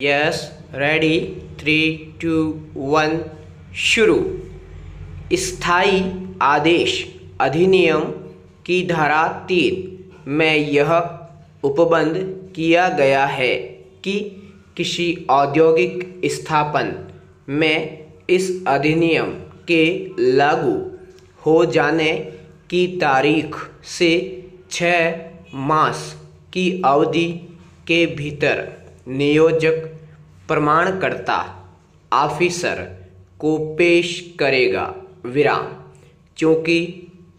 Yes, ready, 3, 2, 1 शुरू। स्थायी आदेश अधिनियम की धारा 3 में यह उपबंध किया गया है कि किसी औद्योगिक स्थापन में इस अधिनियम के लागू हो जाने की तारीख से 6 मास की अवधि के भीतर नियोजक प्रमाणकर्ता ऑफिसर को पेश करेगा। विराम। चूँकि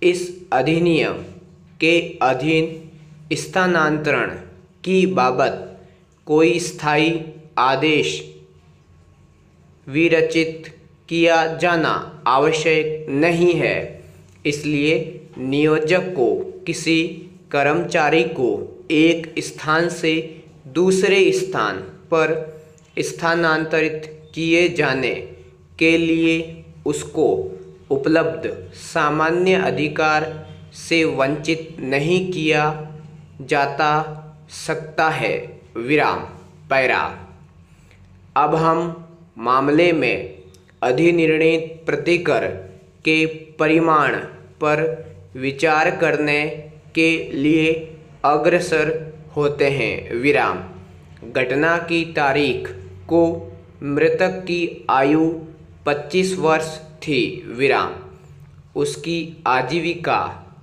इस अधिनियम के अधीन स्थानांतरण की बाबत कोई स्थायी आदेश विरचित किया जाना आवश्यक नहीं है, इसलिए नियोजक को किसी कर्मचारी को एक स्थान से दूसरे स्थान पर स्थानांतरित किए जाने के लिए उसको उपलब्ध सामान्य अधिकार से वंचित नहीं किया जाता सकता है। विराम। पैरा। अब हम मामले में अधिनिर्णित प्रतिकर के परिमाण पर विचार करने के लिए अग्रसर होते हैं। विराम। घटना की तारीख को मृतक की आयु 25 वर्ष थी। विराम। उसकी आजीविका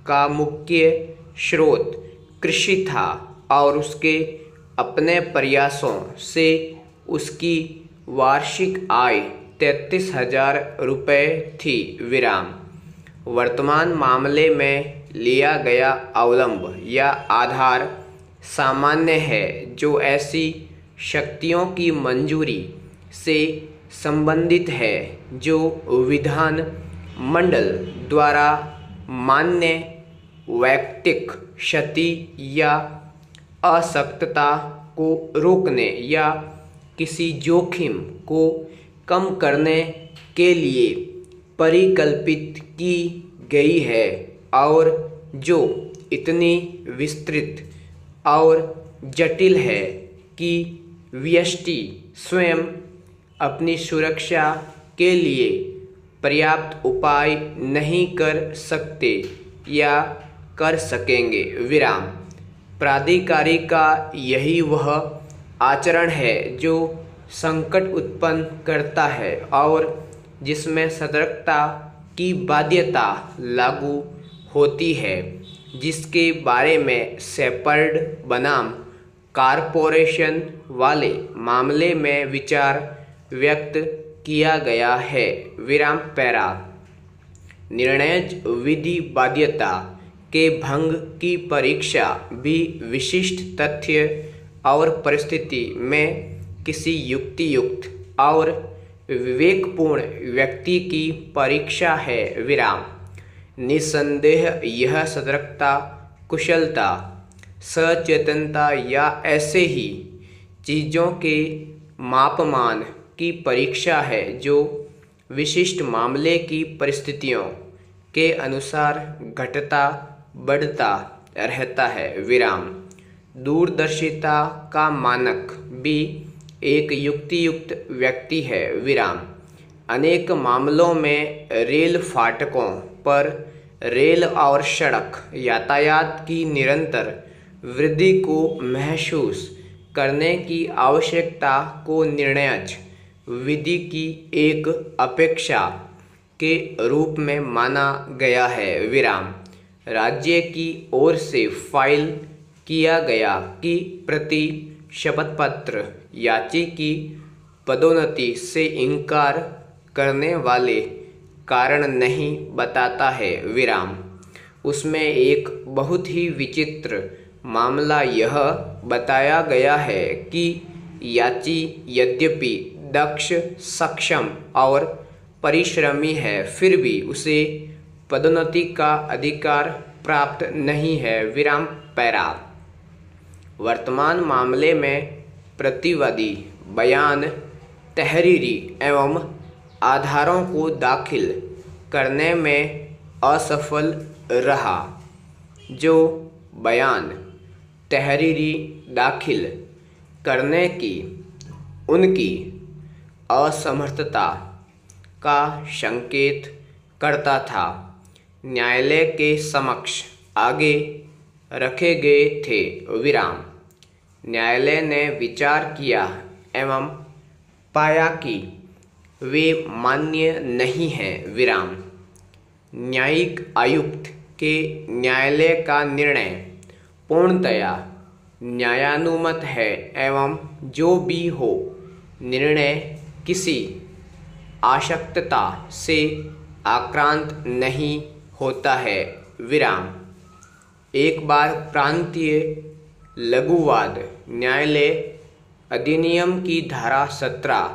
का मुख्य स्रोत कृषि था और उसके अपने प्रयासों से उसकी वार्षिक आय 33,000 रुपये थी। विराम। वर्तमान मामले में लिया गया अवलंब या आधार सामान्य है जो ऐसी शक्तियों की मंजूरी से संबंधित है जो विधान मंडल द्वारा मान्य वैयक्तिक क्षति या असक्तता को रोकने या किसी जोखिम को कम करने के लिए परिकल्पित की गई है और जो इतनी विस्तृत और जटिल है कि व्यष्टि स्वयं अपनी सुरक्षा के लिए पर्याप्त उपाय नहीं कर सकते या कर सकेंगे। विराम। प्राधिकारी का यही वह आचरण है जो संकट उत्पन्न करता है और जिसमें सतर्कता की बाध्यता लागू होती है, जिसके बारे में शेपर्ड बनाम कॉरपोरेशन वाले मामले में विचार व्यक्त किया गया है। विराम। पैरा। निर्णय विधि बाध्यता के भंग की परीक्षा भी विशिष्ट तथ्य और परिस्थिति में किसी युक्तियुक्त और विवेकपूर्ण व्यक्ति की परीक्षा है। विराम। निस्संदेह यह सतर्कता, कुशलता, सचेतनता या ऐसे ही चीज़ों के मापमान की परीक्षा है जो विशिष्ट मामले की परिस्थितियों के अनुसार घटता बढ़ता रहता है। विराम। दूरदर्शिता का मानक भी एक युक्तियुक्त व्यक्ति है। विराम। अनेक मामलों में रेल फाटकों पर रेल और सड़क यातायात की निरंतर वृद्धि को महसूस करने की आवश्यकता को निर्णय विधि की एक अपेक्षा के रूप में माना गया है। विराम। राज्य की ओर से फाइल किया गया कि प्रति शपथ पत्र याची की पदोन्नति से इनकार करने वाले कारण नहीं बताता है। विराम। उसमें एक बहुत ही विचित्र मामला यह बताया गया है कि याची यद्यपि दक्ष, सक्षम और परिश्रमी है, फिर भी उसे पदोन्नति का अधिकार प्राप्त नहीं है। विराम। पैरा। वर्तमान मामले में प्रतिवादी बयान, तहरीरी एवं आधारों को दाखिल करने में असफल रहा। जो बयान तहरीरी दाखिल करने की उनकी असमर्थता का संकेत करता था। न्यायालय के समक्ष आगे रखे गए थे विराम। न्यायालय ने विचार किया एवं पाया कि वे मान्य नहीं हैं विराम। न्यायिक आयुक्त के न्यायालय का निर्णय पूर्णतया न्यायानुमत है एवं जो भी हो निर्णय किसी आशक्तता से आक्रांत नहीं होता है विराम। एक बार प्रांतीय लघुवाद न्यायालय अधिनियम की धारा 17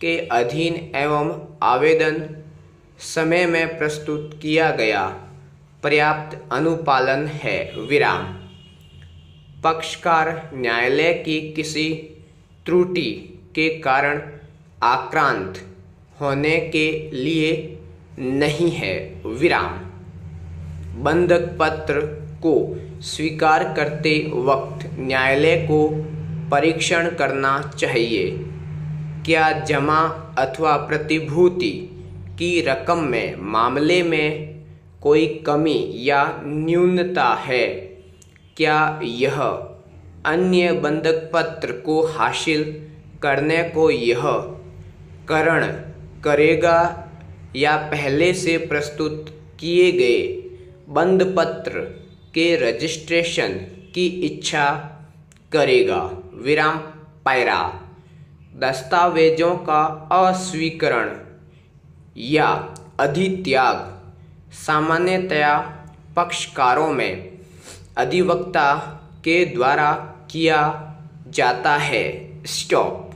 के अधीन एवं आवेदन समय में प्रस्तुत किया गया पर्याप्त अनुपालन है विराम। पक्षकार न्यायालय की किसी त्रुटि के कारण आक्रांत होने के लिए नहीं है विराम। बंधक पत्र को स्वीकार करते वक्त न्यायालय को परीक्षण करना चाहिए। क्या जमा अथवा प्रतिभूति की रकम में मामले में कोई कमी या न्यूनता है? क्या यह अन्य बंधक पत्र को हासिल करने को यह कारण करेगा या पहले से प्रस्तुत किए गए बंध पत्र के रजिस्ट्रेशन की इच्छा करेगा विराम। पैरा दस्तावेजों का अस्वीकरण या अधित्याग सामान्यतया पक्षकारों में अधिवक्ता के द्वारा किया जाता है। स्टॉप।